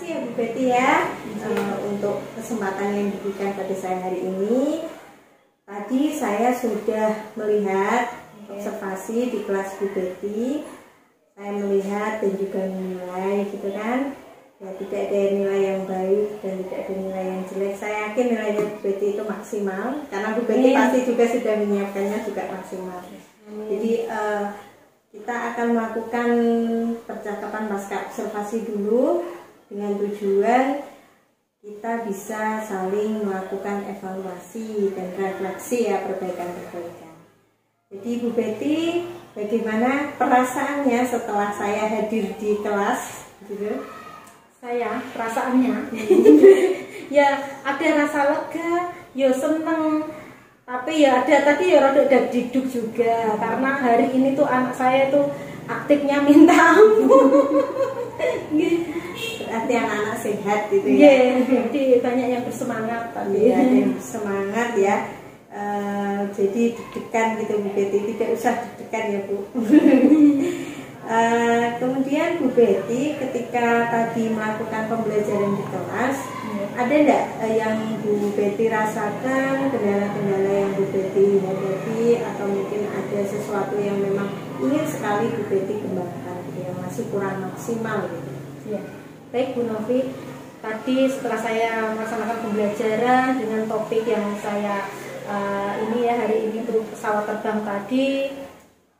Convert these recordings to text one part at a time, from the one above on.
kasih ya Bu Betty ya untuk kesempatan yang diberikan pada saya hari ini. Tadi saya sudah melihat observasi di kelas Bu Betty. Saya melihat dan juga menilai gitu kan. Ya, tidak ada nilai yang baik dan tidak ada nilai yang jelek. Saya yakin nilainya Bu Betty itu maksimal karena Bu Betty pasti juga sudah menyiapkannya juga maksimal. Jadi kita akan melakukan percakapan pasca observasi dulu dengan tujuan kita bisa saling melakukan evaluasi dan refleksi ya, perbaikan-perbaikan. Jadi Bu Betty, bagaimana perasaannya setelah saya hadir di kelas gitu? Saya perasaannya ya ada rasa lega, ya seneng, tapi ya ada tadi ya rada dagdikduk juga karena hari ini tuh anak saya tuh aktifnya minta ampun. Berarti anak-anak sehat gitu ya. Jadi banyak yang bersemangat tadi. Ada yang bersemangat ya. Jadi deg-degan gitu Bu Betty, tidak usah deg-degan ya Bu. Kemudian Bu Betty ketika tadi melakukan pembelajaran di kelas, ada enggak yang Bu Betty rasakan, kendala-kendala yang Bu Betty hadapi, atau mungkin ada sesuatu yang memang ingin sekali Bu Betty kembangkan yang masih kurang maksimal gitu? Ya. Baik Bu Novi, tadi setelah saya melaksanakan pembelajaran dengan topik yang saya ini ya hari ini untuk pesawat terbang tadi,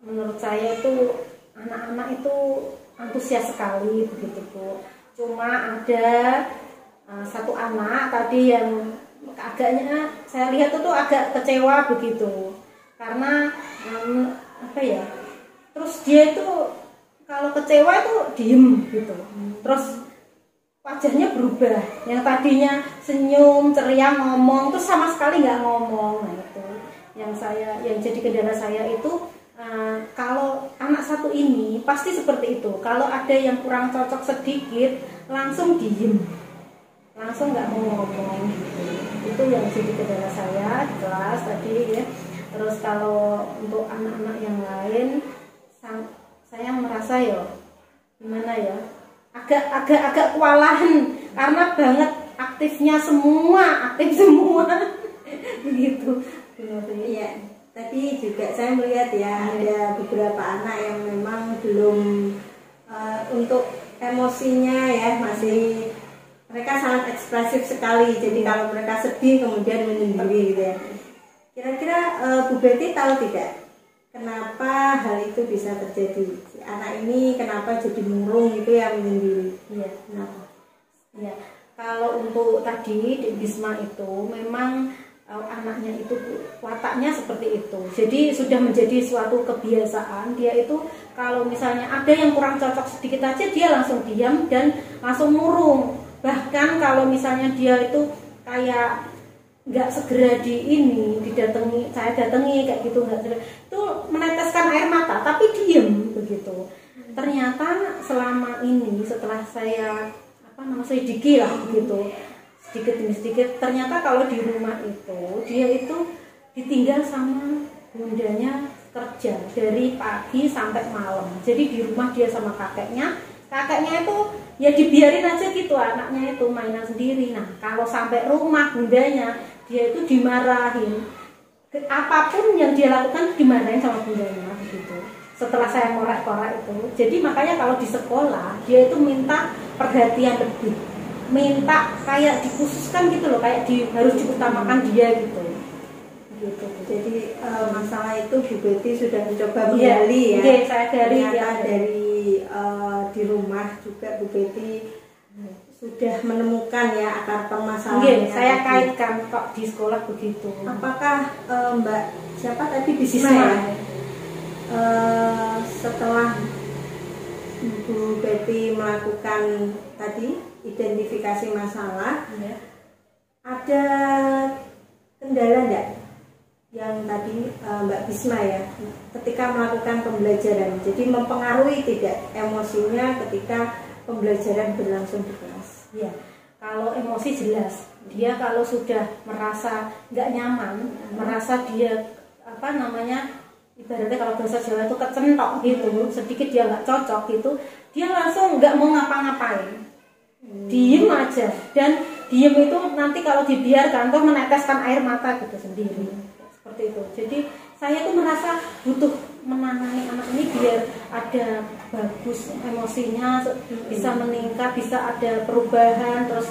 menurut saya itu anak-anak itu antusias sekali begitu Bu. Cuma ada satu anak tadi yang agaknya saya lihat itu agak kecewa begitu karena apa ya, terus dia itu kalau kecewa itu diem gitu, terus wajahnya berubah, yang tadinya senyum ceria ngomong terus sama sekali nggak ngomong. Nah itu yang jadi kendala saya itu. Kalau anak satu ini pasti seperti itu. Kalau ada yang kurang cocok sedikit, langsung diem, langsung nggak mau ngomong gitu. Itu yang jadi kendala saya di kelas tadi ya. Terus kalau untuk anak-anak yang lain, saya merasa ya gimana ya, agak kewalahan karena banget aktif semua begitu. Iya. Tadi juga saya melihat ya ada beberapa anak yang memang belum untuk emosinya ya, masih mereka sangat ekspresif sekali. Jadi kalau mereka sedih kemudian menyendiri gitu ya. Kira-kira Bu Betty tahu tidak kenapa hal itu bisa terjadi? Si anak ini kenapa jadi murung itu ya, menyendiri? Iya, kenapa? Iya. Kalau untuk tadi di Bisma itu memang anaknya itu wataknya seperti itu, jadi sudah menjadi suatu kebiasaan. Dia itu kalau misalnya ada yang kurang cocok sedikit aja dia langsung diam dan langsung murung. Bahkan kalau misalnya dia itu kayak nggak segera saya datangi kayak gitu, nggak segera, itu meneteskan air mata tapi diem begitu. Ternyata selama ini setelah saya selidiki lah begitu, sedikit demi sedikit, ternyata kalau di rumah itu dia itu ditinggal sama bundanya kerja dari pagi sampai malam. Jadi di rumah dia sama kakeknya itu ya dibiarin aja gitu, anaknya itu mainan sendiri. Nah kalau sampai rumah bundanya, dia itu dimarahin, apapun yang dia lakukan dimarahin sama bundanya begitu. Setelah saya korek-korek itu, jadi makanya kalau di sekolah dia itu minta perhatian lebih, minta kayak dikhususkan gitu loh, kayak harus diutamakan dia gitu. Jadi masalah itu Bu Betty sudah mencoba menggali ya. Iya, saya gali dari di rumah juga Bu Betty sudah menemukan ya akar permasalahannya. Saya kaitkan kok di sekolah begitu. Apakah Mbak siapa tadi Bisma ya? Setelah Bu Betty melakukan tadi identifikasi masalah, ada kendala enggak yang tadi Mbak Bisma ya ketika melakukan pembelajaran, jadi mempengaruhi tidak emosinya ketika pembelajaran berlangsung di kelas? Ya, kalau emosi jelas, dia kalau sudah merasa nggak nyaman, merasa dia ibaratnya kalau bahasa Jawa itu kecentok gitu, sedikit dia nggak cocok gitu, dia langsung nggak mau ngapa-ngapain. diem aja, dan diem itu nanti kalau dibiarkan toh meneteskan air mata gitu sendiri, seperti itu. Jadi saya tuh merasa butuh menangani anak ini biar ada bagus emosinya, bisa meningkat, bisa ada perubahan, terus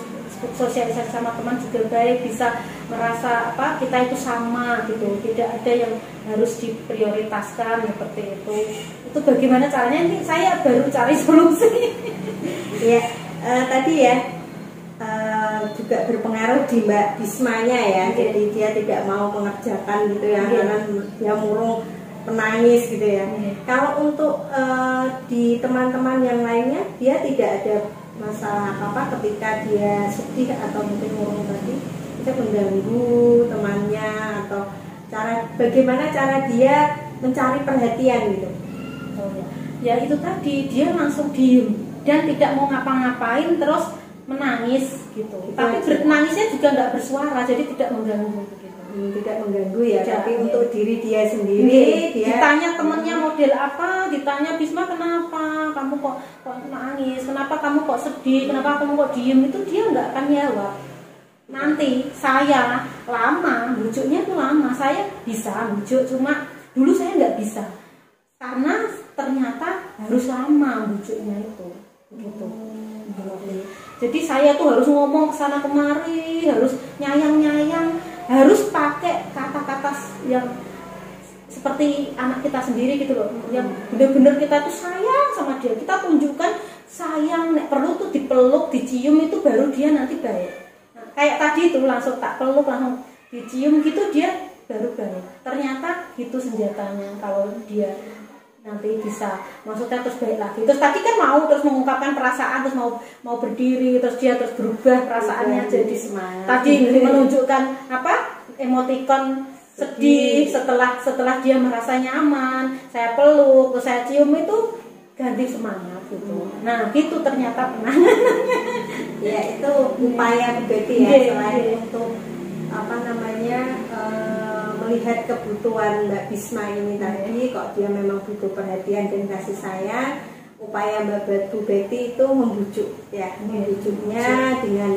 sosialisasi sama teman juga baik, bisa merasa apa kita itu sama gitu, tidak ada yang harus diprioritaskan seperti itu. Itu bagaimana caranya? Ini saya baru cari solusi. Ya, tadi ya juga berpengaruh di Mbak Bismanya ya. Jadi dia tidak mau mengerjakan gitu ya, karena dia murung menangis gitu ya. Kalau untuk di teman-teman yang lainnya, dia tidak ada masalah apa-apa ketika dia sedih atau mungkin murung tadi, kita mengganggu temannya, atau bagaimana cara dia mencari perhatian gitu. Oh ya, itu tadi dia langsung diem dan tidak mau ngapa-ngapain, terus menangis gitu. Tapi nangisnya juga nggak bersuara, jadi tidak mengganggu gitu. Tidak mengganggu ya, tidak, tapi untuk diri dia sendiri. Dia ditanya temennya model apa, ditanya Bisma kenapa kamu kok nangis, kenapa kamu kok sedih, kenapa kamu kok diem, itu dia nggak akan jawab. Nanti saya lama bujuknya tuh lama, saya bisa bujuk, cuma dulu saya nggak bisa karena ternyata harus lama bujuknya itu gitu. Jadi saya tuh harus ngomong kesana kemari, harus nyayang, harus pakai kata-kata yang seperti anak kita sendiri gitu loh, yang benar-benar kita tuh sayang sama dia, kita tunjukkan sayang, nek perlu tuh dipeluk, dicium, itu baru dia nanti baik. Nah, kayak tadi itu langsung tak peluk, langsung dicium gitu, dia baru baik. Ternyata gitu senjatanya kalau dia nanti bisa, maksudnya terus baik lagi. Terus tadi kan mau terus mengungkapkan perasaan, terus mau berdiri, terus dia terus berubah perasaannya jadi semangat. Tadi menunjukkan apa, emotikon sedih, setelah dia merasa nyaman, saya peluk, terus saya cium, itu ganti semangat gitu. Nah gitu ternyata penanganannya. Ya itu upaya berarti ya, selain untuk apa namanya melihat kebutuhan Mbak Bisma ini tadi, kok dia memang butuh perhatian dan kasih sayang, upaya Mbak Bu Betty itu membujuk ya, membujuknya dengan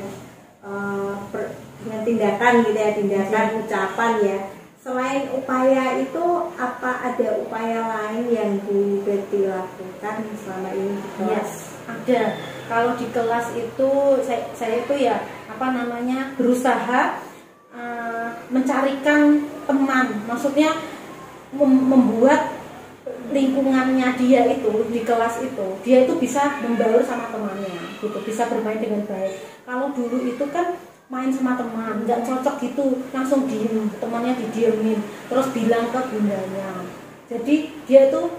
tindakan gitu ya, tindakan ucapan ya. Selain upaya itu, apa ada upaya lain yang Bu Betty lakukan selama ini di kelas? Yes, ada. Kalau di kelas itu saya itu ya apa namanya berusaha mencarikan teman, maksudnya membuat lingkungannya dia itu di kelas itu, dia itu bisa membaur sama temannya gitu, bisa bermain dengan baik. Kalau dulu itu kan main sama teman nggak cocok gitu, langsung diem, temannya didiemin, terus bilang ke bundanya. Jadi dia itu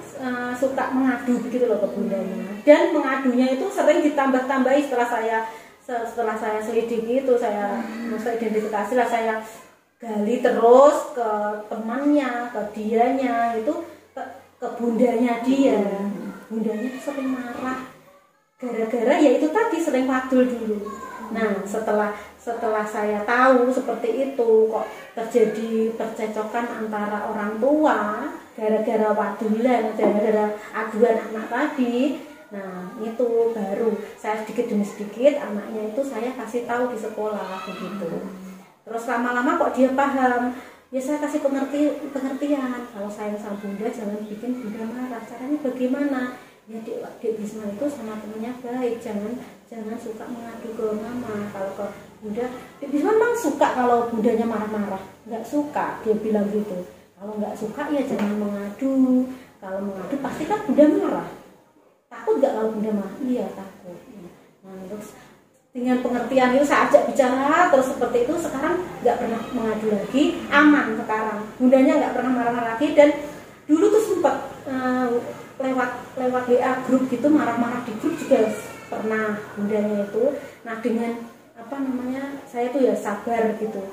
suka mengadu begitu loh ke bundanya, dan mengadunya itu sering ditambah-tambahi setelah saya selidiki itu, saya identifikasi lah, saya gali terus ke temannya, ke dianya, itu ke bundanya dia. Bundanya sering marah gara-gara ya itu tadi sering wadul dulu. Nah setelah saya tahu seperti itu, kok terjadi percecokan antara orang tua gara-gara wadulan, gara-gara aduan anak tadi. Nah itu baru saya sedikit demi sedikit anaknya itu saya kasih tahu di sekolah begitu. Terus lama-lama kok dia paham, ya saya kasih pengertian, kalau sayang sama bunda jangan bikin bunda marah. Caranya bagaimana? Ya Dek Bisma itu sama temennya baik, jangan suka mengadu ke mama. Kalau ke bunda, Dek Bisma memang suka kalau bundanya marah-marah, nggak suka, dia bilang gitu. Kalau nggak suka ya jangan mengadu, kalau mengadu pasti kan bunda marah. Takut nggak kalau bunda marah? Iya takut. Nah terus dengan pengertian itu saya ajak bicara terus seperti itu, sekarang nggak pernah mengadu lagi, aman sekarang, bundanya nggak pernah marah-marah lagi. Dan dulu tuh sempat lewat WA grup gitu, marah-marah di grup juga pernah bundanya itu. Nah dengan apa namanya, saya tuh ya sabar gitu,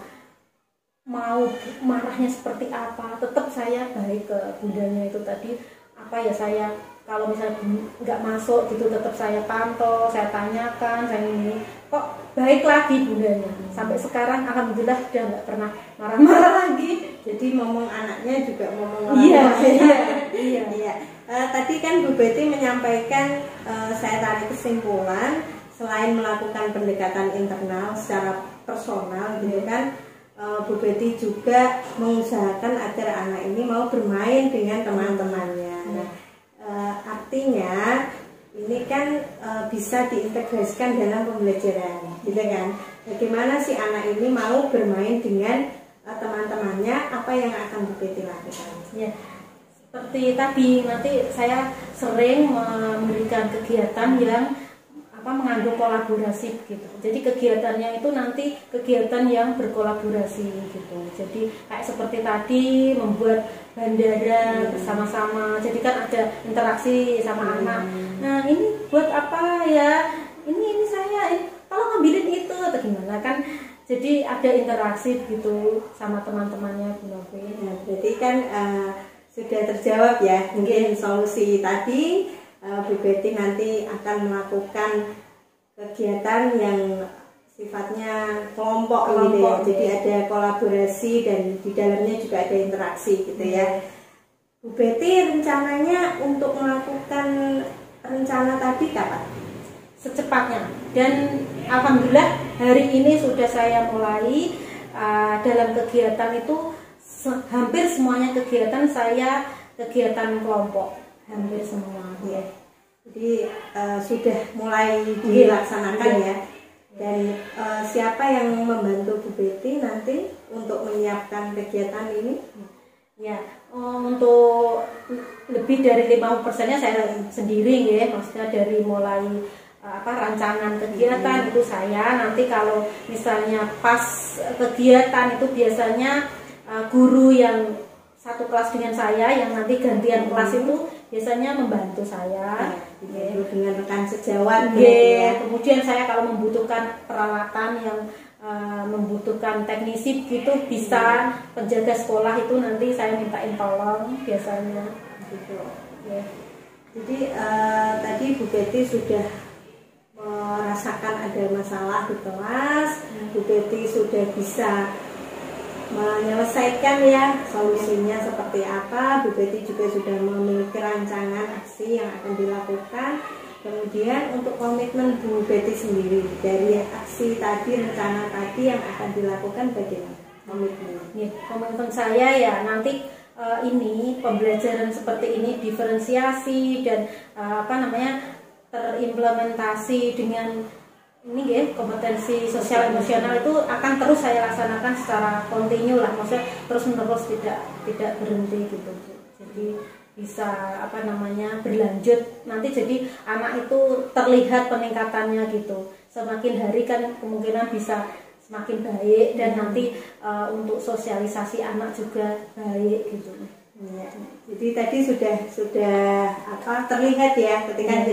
mau marahnya seperti apa tetap saya baik ke bundanya itu tadi. Apa ya, saya kalau misalnya nggak masuk gitu tetap saya pantau, saya tanyakan, saya ini kok baik lagi bundanya. Sampai sekarang alhamdulillah udah nggak pernah marah-marah lagi. Jadi ngomong anaknya juga ngomong iya. Tadi kan Bu Betty menyampaikan, saya tarik kesimpulan selain melakukan pendekatan internal secara personal gitu kan, Bu Betty juga mengusahakan agar anak ini mau bermain dengan teman-temannya. Nah, artinya ini kan bisa diintegrasikan dalam pembelajaran, gitu kan? Bagaimana si anak ini mau bermain dengan teman-temannya, apa yang akan Bu Betty lakukan? Ya, seperti tadi nanti saya sering memberikan kegiatan yang mengandung kolaborasi gitu. Jadi kegiatannya itu nanti kegiatan yang berkolaborasi gitu. Jadi kayak seperti tadi membuat bandara bersama-sama. Jadi kan ada interaksi sama anak. Nah, ini buat apa ya? Ini saya tolong ambilin itu atau gimana kan? Jadi ada interaksi gitu sama teman-temannya Bu Novi. Nah, berarti kan sudah terjawab ya. Mungkin solusi tadi Bu Betty nanti akan melakukan kegiatan yang sifatnya kelompok gitu ya. Jadi ada kolaborasi dan di dalamnya juga ada interaksi gitu ya. Bu Betty rencananya untuk melakukan rencana tadi kapan? Secepatnya. Dan alhamdulillah hari ini sudah saya mulai dalam kegiatan itu hampir semuanya kegiatan saya kegiatan kelompok. Hampir semua ya. Jadi sudah mulai dilaksanakan ya. Dan siapa yang membantu Bu Betty nanti untuk menyiapkan kegiatan ini? Ya, untuk lebih dari 50%-nya saya sendiri ya. Maksudnya dari mulai rancangan kegiatan itu saya. Nanti kalau misalnya pas kegiatan itu biasanya guru yang satu kelas dengan saya yang nanti gantian kelas itu biasanya membantu saya dengan rekan sejawat ya. Kemudian saya kalau membutuhkan peralatan yang membutuhkan teknisi gitu bisa penjaga sekolah itu nanti saya mintain tolong biasanya gitu ya. Jadi tadi Bu Betty sudah merasakan ada masalah di kelas, Bu Betty sudah bisa menyelesaikan ya solusinya seperti apa. Bu Betty juga sudah memiliki rancangan aksi yang akan dilakukan. Kemudian untuk komitmen Bu Betty sendiri dari aksi tadi, rencana tadi yang akan dilakukan bagaimana komitmennya? Komitmen saya ya nanti ini pembelajaran seperti ini diferensiasi dan terimplementasi dengan ini ya, kompetensi sosial emosional itu akan terus saya laksanakan secara kontinu lah, maksudnya terus menerus tidak berhenti gitu. Jadi bisa berlanjut nanti, jadi anak itu terlihat peningkatannya gitu. Semakin hari kan kemungkinan bisa semakin baik dan nanti untuk sosialisasi anak juga baik gitu. Ya, jadi tadi sudah terlihat ya ketika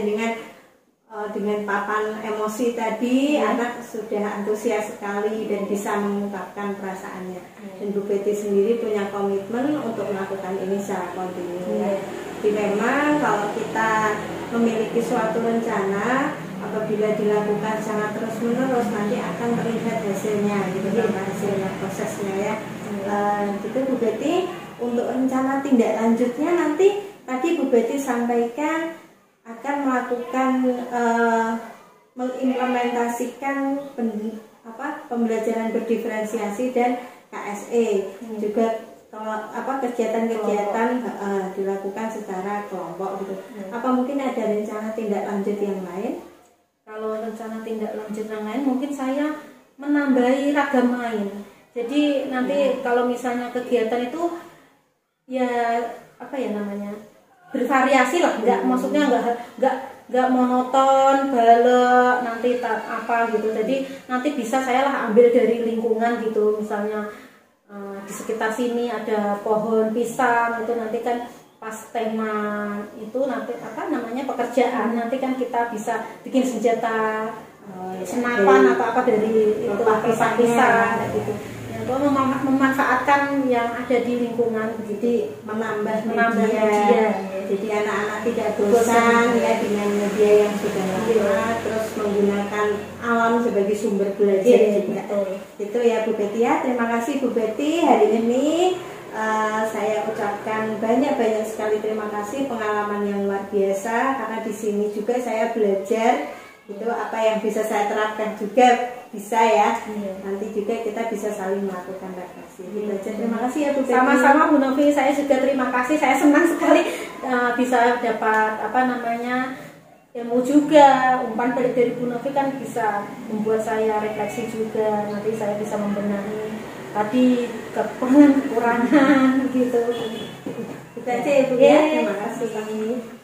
dengan papan emosi tadi anak sudah antusias sekali dan bisa mengungkapkan perasaannya. Dan Bu Betty sendiri punya komitmen untuk melakukan ini secara kontinu. Jadi memang kalau kita memiliki suatu rencana, apabila dilakukan secara terus menerus nanti akan terlihat hasilnya gitu, hasilnya prosesnya ya. Gitu Bu Betty. Untuk rencana tindak lanjutnya nanti tadi Bu Betty sampaikan akan melakukan mengimplementasikan pembelajaran berdiferensiasi dan KSE juga kegiatan-kegiatan dilakukan secara kelompok gitu. Apa mungkin ada rencana tindak lanjut yang lain? Kalau rencana tindak lanjut yang lain mungkin saya menambahi ragam main. Jadi nanti kalau misalnya kegiatan itu ya bervariasi lah, maksudnya nggak monoton, balek nanti gitu. Jadi nanti bisa saya lah ambil dari lingkungan gitu, misalnya di sekitar sini ada pohon pisang itu nanti kan pas tema itu nanti pekerjaan nanti kan kita bisa bikin senjata senapan atau apa dari itu pisang gitu. Untuk memanfaatkan yang ada di lingkungan, jadi menambah media. Jadi anak-anak tidak bosan ya dengan media yang sudah lama, terus menggunakan alam sebagai sumber belajar juga. Itu ya Bu Betty ya. Terima kasih Bu Betty hari ini. Saya ucapkan banyak sekali terima kasih, pengalaman yang luar biasa karena di sini juga saya belajar Itu apa yang bisa saya terapkan juga bisa ya. Iya. Nanti juga kita bisa saling melakukan refleksi. Gitu aja. Terima kasih ya Bu Betty. Sama-sama Bu Novi, saya juga terima kasih. Saya senang sekali bisa dapat ilmu juga. Umpan balik dari Bu Novi kan bisa membuat saya refleksi juga. Nanti saya bisa membenahi tadi kekurangan gitu. Itu aja ya Bu ya. Terima kasih.